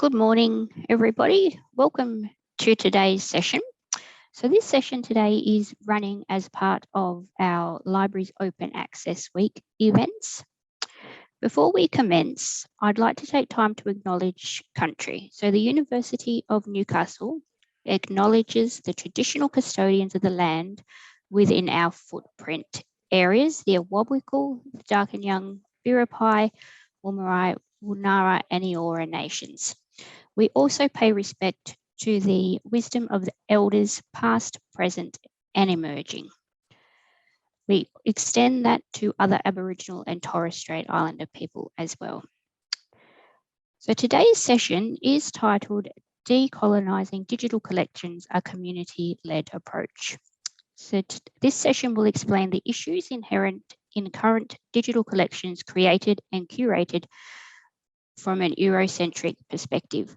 Good morning, everybody. Welcome to today's session. So this session today is running as part of our Libraries Open Access Week events. Before we commence, I'd like to take time to acknowledge country. So the University of Newcastle acknowledges the traditional custodians of the land within our footprint areas, the Awabakal, the Darkinjung, Biripi, Wurundjeri, Wurundjeri and Eora nations. We also pay respect to the wisdom of the elders past, present and emerging. We extend that to other Aboriginal and Torres Strait Islander people as well. So today's session is titled Decolonising Digital Collections, a Community-Led Approach. So this session will explain the issues inherent in current digital collections created and curated from an Eurocentric perspective.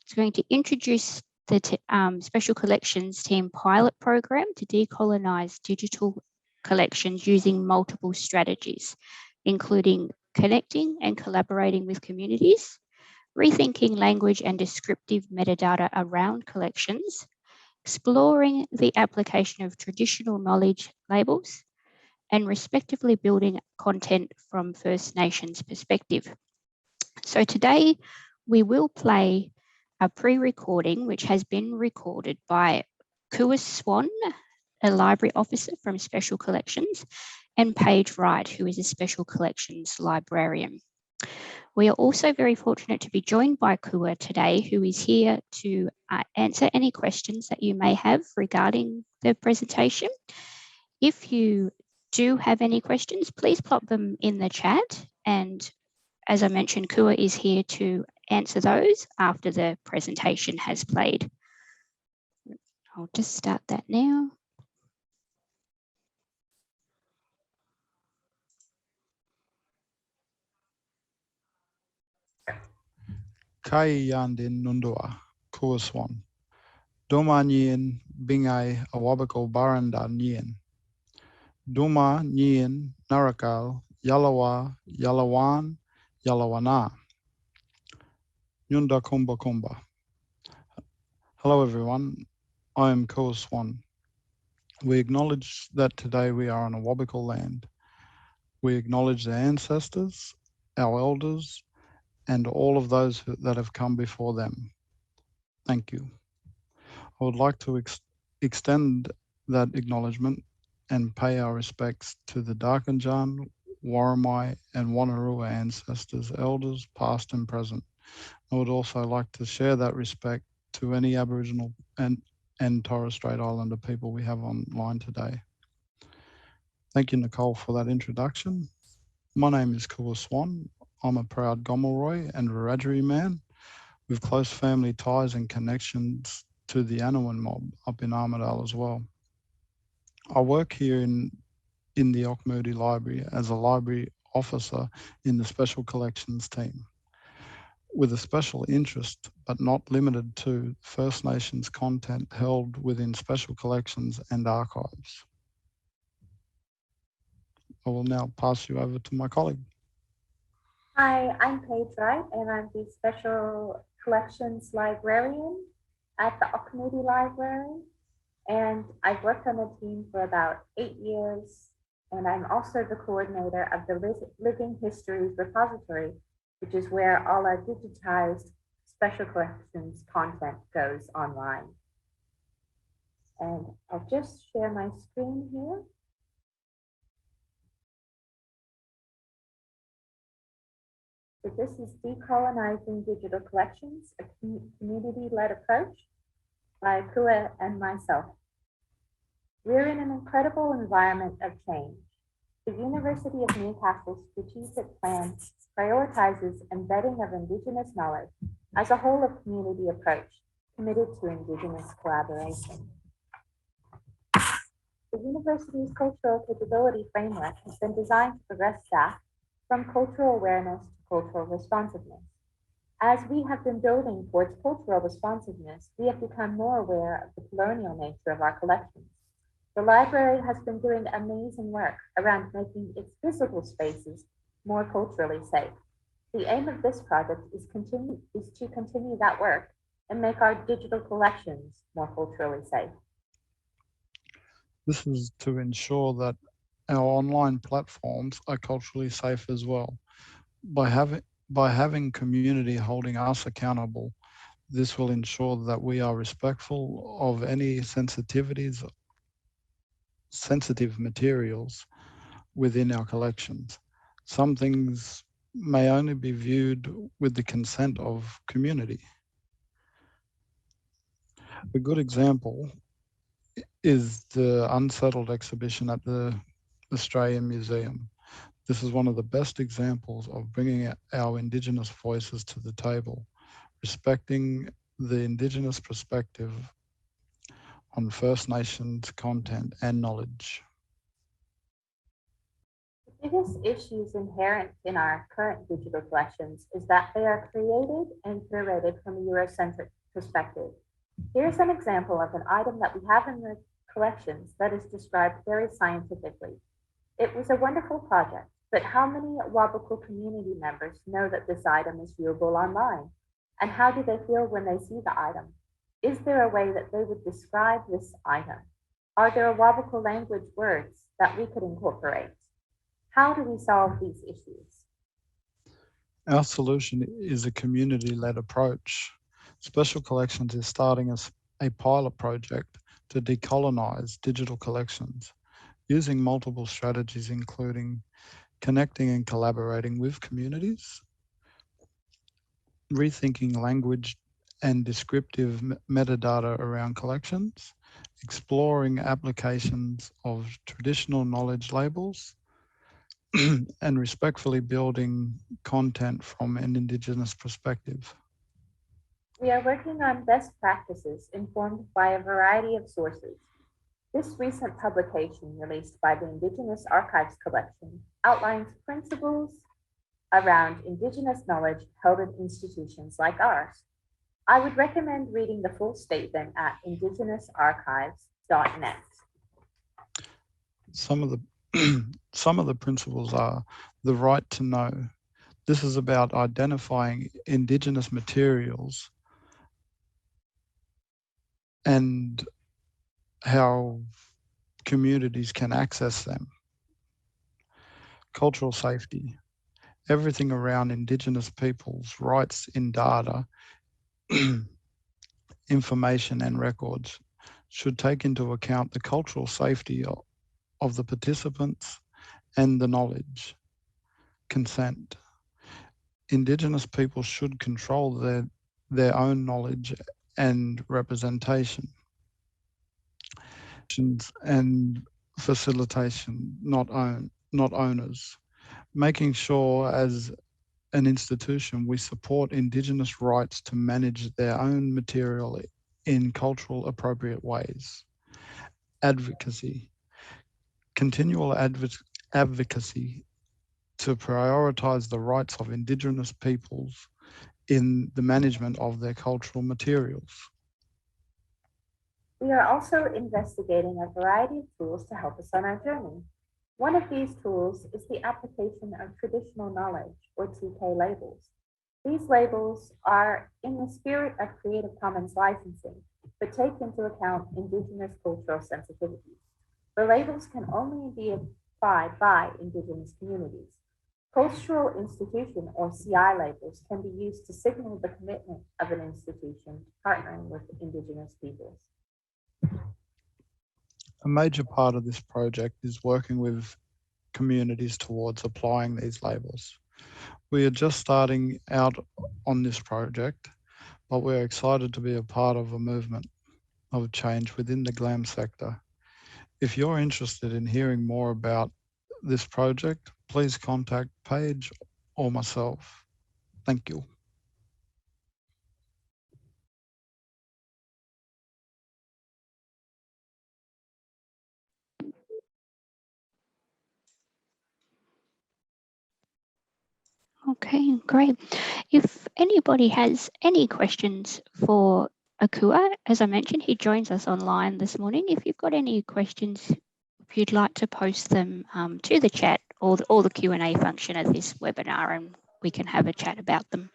It's going to introduce the Special Collections Team pilot program to decolonise digital collections using multiple strategies, including connecting and collaborating with communities, rethinking language and descriptive metadata around collections, exploring the application of traditional knowledge labels, and respectively building content from First Nations perspective. So today we will play a pre-recording which has been recorded by Swan, a library officer from Special Collections, and Paige Wright, who is a Special Collections librarian. We are also very fortunate to be joined by Kua today, who is here to answer any questions that you may have regarding the presentation. If you do have any questions, please plop them in the chat, and as I mentioned, Kua is here to answer those after the presentation has played. I'll just start that now. Kai Yandin Nundua, Kua Swan. Duma Nien Bingai Awabako Baranda Nien. Duma Nien Narakal Yalawa Yalawan Yalawana. Nyunda Kumba Kumba. Hello everyone, I am Kua Swan. We acknowledge that today we are on Awabakal land. We acknowledge the ancestors, our elders, and all of those that have come before them. Thank you. I would like to extend that acknowledgement and pay our respects to the Darkinjung, Warramai and Wanneroo ancestors, elders past and present. I would also like to share that respect to any Aboriginal and Torres Strait Islander people we have online today. Thank you, Nicole, for that introduction. My name is Kua Swan. I'm a proud Gomeroi and Wiradjuri man with close family ties and connections to the Anawan mob up in Armidale as well. I work here in the Ockmoody Library as a library officer in the Special Collections team, with a special interest, but not limited to, First Nations content held within Special Collections and archives. I will now pass you over to my colleague. Hi, I'm Paige Wright, and I'm the Special Collections Librarian at the Openness Library. And I've worked on the team for about 8 years, and I'm also the coordinator of the Living Histories repository, which is where all our digitized Special Collections content goes online. And I'll just share my screen here. So this is Decolonising Digital Collections, a community-led approach by Kua and myself. We're in an incredible environment of change. The University of Newcastle's strategic plan prioritizes embedding of Indigenous knowledge as a whole of community approach committed to Indigenous collaboration. The university's cultural capability framework has been designed to progress staff from cultural awareness to cultural responsiveness. As we have been building towards cultural responsiveness, we have become more aware of the colonial nature of our collections. The library has been doing amazing work around making its physical spaces more culturally safe. The aim of this project is to continue that work and make our digital collections more culturally safe. This is to ensure that our online platforms are culturally safe as well. By having community holding us accountable, this will ensure that we are respectful of any sensitive materials within our collections. Some things may only be viewed with the consent of community. A good example is the Unsettled exhibition at the Australian Museum. This is one of the best examples of bringing our Indigenous voices to the table, respecting the Indigenous perspective on First Nations content and knowledge. The biggest issues inherent in our current digital collections is that they are created and curated from a Eurocentric perspective. Here's an example of an item that we have in the collections that is described very scientifically. It was a wonderful project, but how many Wabakul community members know that this item is viewable online? And how do they feel when they see the item? Is there a way that they would describe this item? Are there Wabakul language words that we could incorporate? How do we solve these issues? Our solution is a community-led approach. Special Collections is starting a pilot project to decolonize digital collections using multiple strategies, including connecting and collaborating with communities, rethinking language and descriptive metadata around collections, exploring applications of traditional knowledge labels, and respectfully building content from an Indigenous perspective. We are working on best practices informed by a variety of sources. This recent publication, released by the Indigenous Archives Collection, outlines principles around Indigenous knowledge held in institutions like ours. I would recommend reading the full statement at indigenousarchives.net. Some of the principles are the right to know. This is about identifying Indigenous materials and how communities can access them. Cultural safety. Everything around Indigenous peoples' rights in data, information and records should take into account the cultural safety of the participants and the knowledge. Consent. Indigenous people should control their own knowledge and representation. And facilitation, not owners. Making sure as an institution we support Indigenous rights to manage their own material in cultural appropriate ways. Advocacy. Continual advocacy to prioritise the rights of Indigenous peoples in the management of their cultural materials. We are also investigating a variety of tools to help us on our journey. One of these tools is the application of traditional knowledge, or TK labels. These labels are in the spirit of Creative Commons licensing, but take into account Indigenous cultural sensitivities. The labels can only be applied by Indigenous communities. Cultural institution, or CI labels, can be used to signal the commitment of an institution partnering with Indigenous peoples. A major part of this project is working with communities towards applying these labels. We are just starting out on this project, but we're excited to be a part of a movement of change within the GLAM sector. If you're interested in hearing more about this project, please contact Paige or myself. Thank you. Okay, great. If anybody has any questions for Akua, as I mentioned, he joins us online this morning. If you've got any questions, if you'd like to post them to the chat or the Q&A function of this webinar, and we can have a chat about them.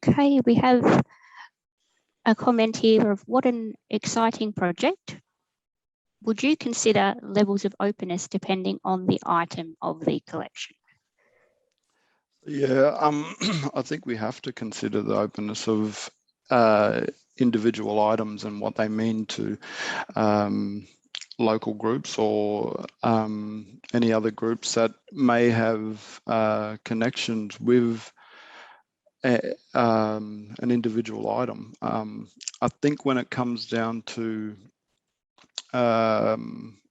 Okay, we have a comment here of what an exciting project. Would you consider levels of openness depending on the item of the collection? Yeah, I think we have to consider the openness of individual items and what they mean to local groups or any other groups that may have connections with an individual item. I think when it comes down to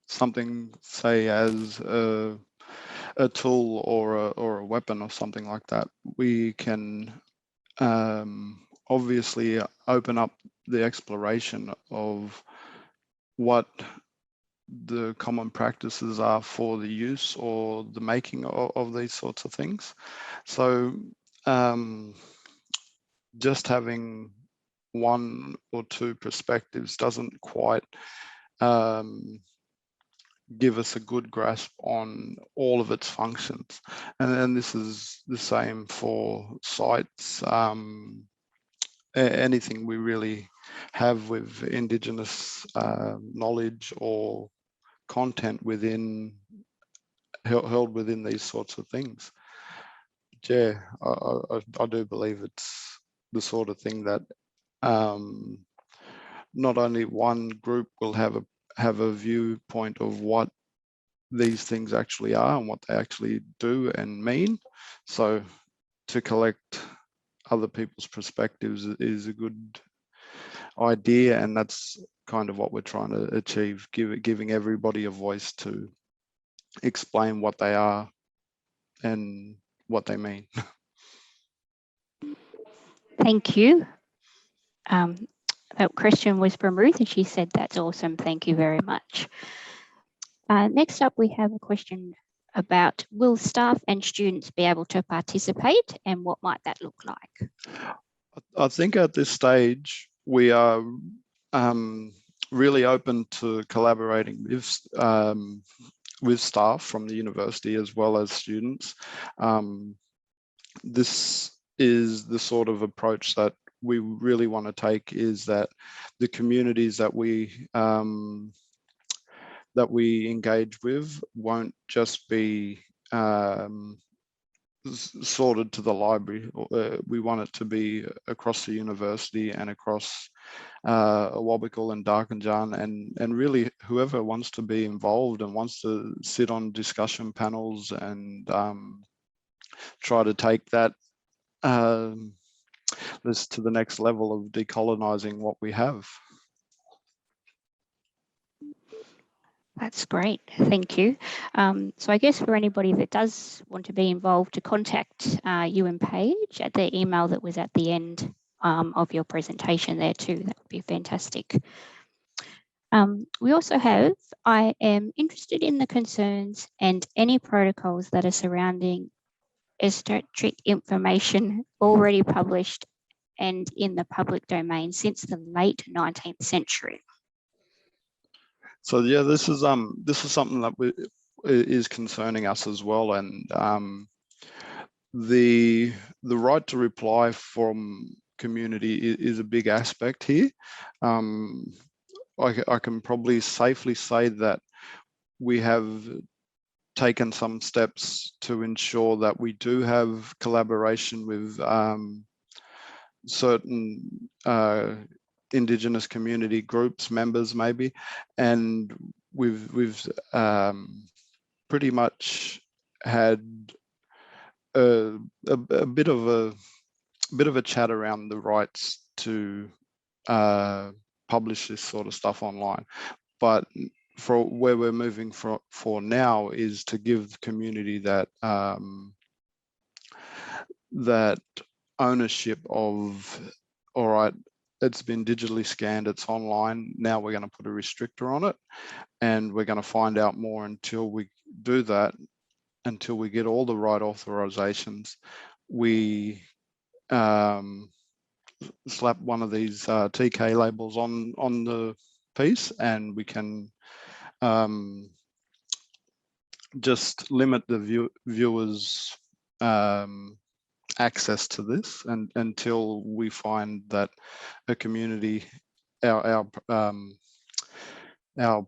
something, say, as a tool or a weapon or something like that, we can obviously open up the exploration of what the common practices are for the use or the making of these sorts of things. So just having one or two perspectives doesn't quite give us a good grasp on all of its functions. And then this is the same for sites, anything we really have with Indigenous knowledge or content within, held within these sorts of things. Yeah, I do believe it's the sort of thing that not only one group will have a viewpoint of what these things actually are and what they actually do and mean. So to collect other people's perspectives is a good idea, and that's kind of what we're trying to achieve, giving everybody a voice to explain what they are and what they mean. Thank you. That question was from Ruth, and she said, that's awesome. Thank you very much. Next up, we have a question about, will staff and students be able to participate, and what might that look like? I think at this stage, we are really open to collaborating with staff from the university as well as students. This is the sort of approach that we really want to take, is that the communities that we engage with won't just be sorted to the library. We want it to be across the university and across Awabakal and Darkinjan, and really whoever wants to be involved and wants to sit on discussion panels and try to take that this to the next level of decolonising what we have. That's great, thank you. So I guess for anybody that does want to be involved, to contact you and Paige at the email that was at the end of your presentation there too, that would be fantastic. We also have, I am interested in the concerns and any protocols that are surrounding esoteric information already published and in the public domain since the late 19th century. So yeah, this is something that is concerning us as well, and the right to reply from community is a big aspect here. I can probably safely say that we have taken some steps to ensure that we do have collaboration with certain Indigenous community groups, members maybe, and we've pretty much had a bit of a chat around the rights to publish this sort of stuff online. But for where we're moving for now is to give the community that that ownership of, all right, it's been digitally scanned, it's online, now we're going to put a restrictor on it, and we're going to find out more. Until we do that, until we get all the right authorizations, we slap one of these TK labels on the piece, and we can just limit the viewers' access to this, and until we find that a community, our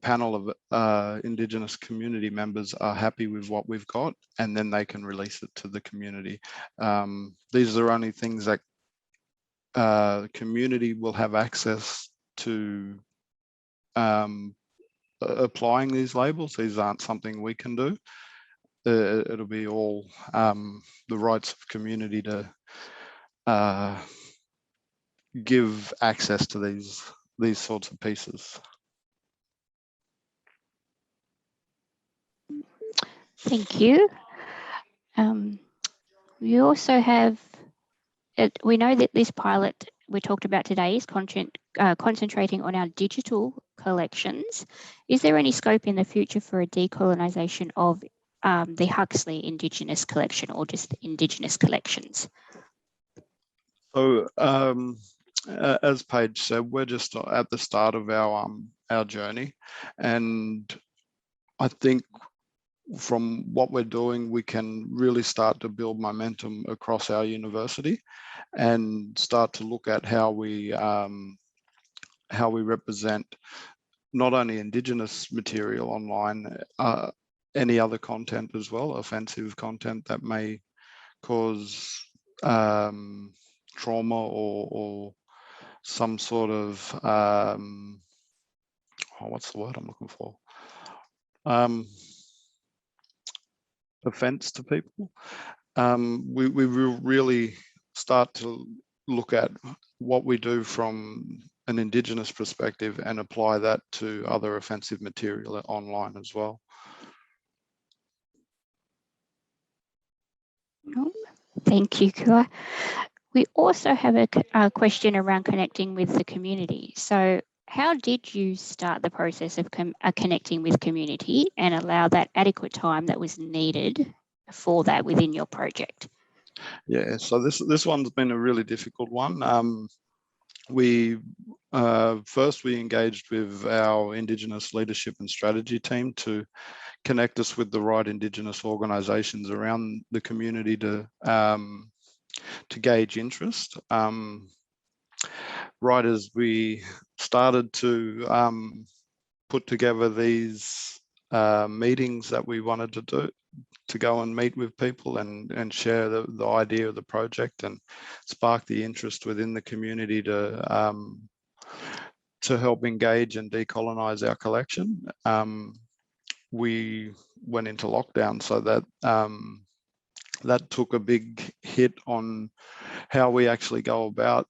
panel of Indigenous community members are happy with what we've got, and then they can release it to the community. These are only things that the community will have access to applying these labels. These aren't something we can do. It'll be all the rights of community to give access to these sorts of pieces. Thank you. We also have, we know that this pilot we talked about today is concentrating on our digital collections. Is there any scope in the future for a decolonisation of the Huxley Indigenous collection, or just the Indigenous collections? So as Paige said, we're just at the start of our journey, and I think from what we're doing, we can really start to build momentum across our university and start to look at how we represent not only Indigenous material online, any other content as well, offensive content that may cause trauma or some sort of what's the word I'm looking for? Offense to people. We will really start to look at what we do from an Indigenous perspective and apply that to other offensive material online as well. Thank you, Kua. We also have a question around connecting with the community. So how did you start the process of connecting with community and allow that adequate time that was needed for that within your project? Yeah, so this one's been a really difficult one. First we engaged with our Indigenous leadership and strategy team to connect us with the right Indigenous organisations around the community to gauge interest. Right as we started to put together these meetings that we wanted to do, to go and meet with people and share the idea of the project and spark the interest within the community to help engage and decolonise our collection. We went into lockdown, so that that took a big hit on how we actually go about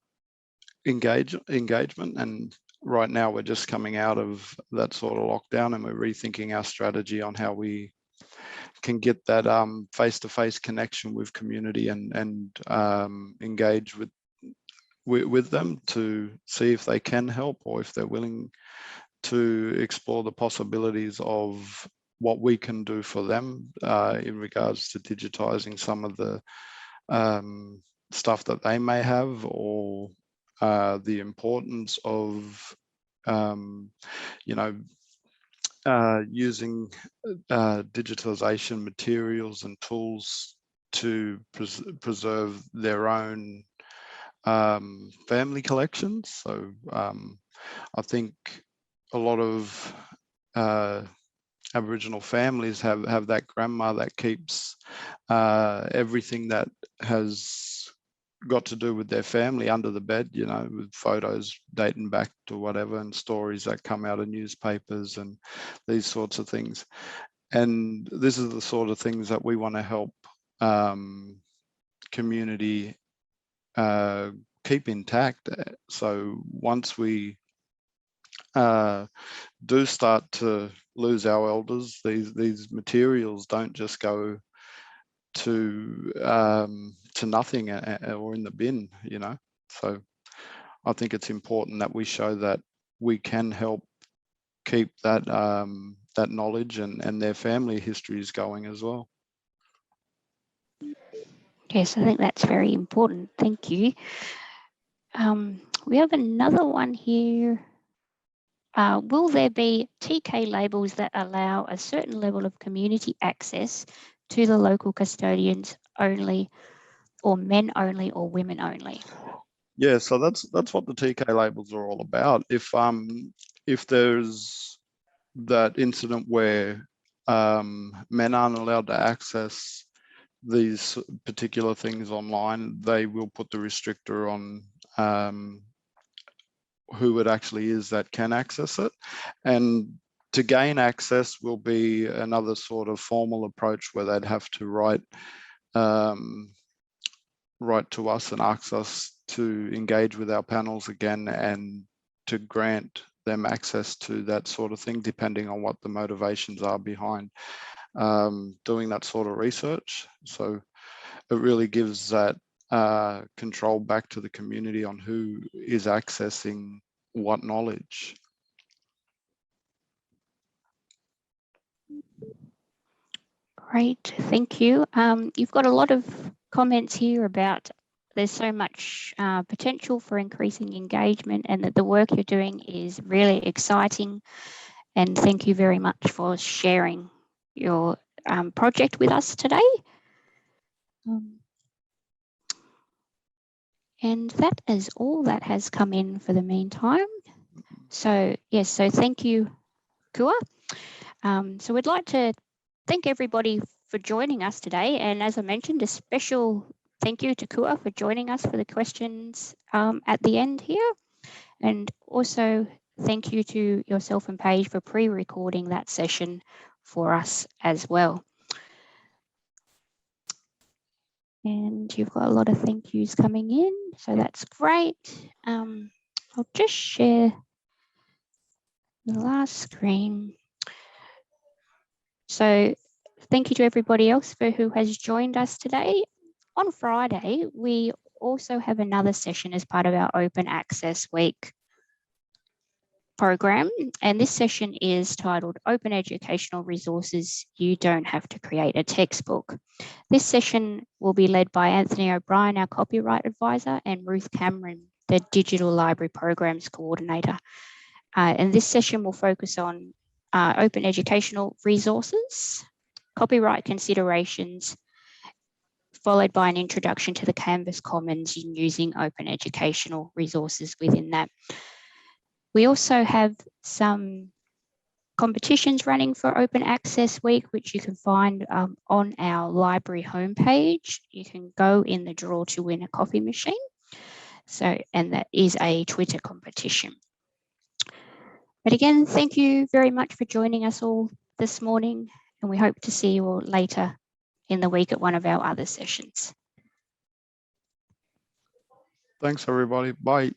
engagement. And right now we're just coming out of that sort of lockdown, and we're rethinking our strategy on how we can get that face-to-face connection with community and engage with them to see if they can help, or if they're willing to explore the possibilities of what we can do for them in regards to digitizing some of the stuff that they may have, or the importance of using digitalization materials and tools to preserve their own family collections. So I think a lot of Aboriginal families have that grandma that keeps everything that has got to do with their family under the bed, with photos dating back to whatever, and stories that come out of newspapers and these sorts of things. And this is the sort of things that we want to help community keep intact. So once we do start to lose our elders, these materials don't just go to nothing or in the bin, So I think it's important that we show that we can help keep that that knowledge and their family histories going as well. Yes, I think that's very important. Thank you. We have another one here. will there be TK labels that allow a certain level of community access to the local custodians only, or men only, or women only? Yeah, so that's what the TK labels are all about. If there's that incident where men aren't allowed to access these particular things online, they will put the restrictor on who it actually is that can access it. And to gain access will be another sort of formal approach where they'd have to write to us and ask us to engage with our panels again and to grant them access to that sort of thing, depending on what the motivations are behind doing that sort of research. So it really gives that control back to the community on who is accessing what knowledge. Great, thank you. You've got a lot of comments here about there's so much potential for increasing engagement and that the work you're doing is really exciting. And thank you very much for sharing your project with us today. And that is all that has come in for the meantime. So yes, so thank you, Kua. So we'd like to thank everybody for joining us today. And as I mentioned, a special thank you to Kua for joining us for the questions at the end here. And also thank you to yourself and Paige for pre-recording that session for us as well. And you've got a lot of thank yous coming in, so that's great. I'll just share the last screen. So thank you to everybody else for who has joined us today. On Friday, we also have another session as part of our Open Access Week program. And this session is titled Open Educational Resources You Don't Have to Create a Textbook. This session will be led by Anthony O'Brien, our copyright advisor, and Ruth Cameron, the Digital Library Programs Coordinator. And this session will focus on open educational resources, copyright considerations, followed by an introduction to the Canvas Commons in using open educational resources within that. We also have some competitions running for Open Access Week, which you can find on our library homepage. You can go in the draw to win a coffee machine. So, and that is a Twitter competition. But again, thank you very much for joining us all this morning, and we hope to see you all later in the week at one of our other sessions. Thanks, everybody. Bye.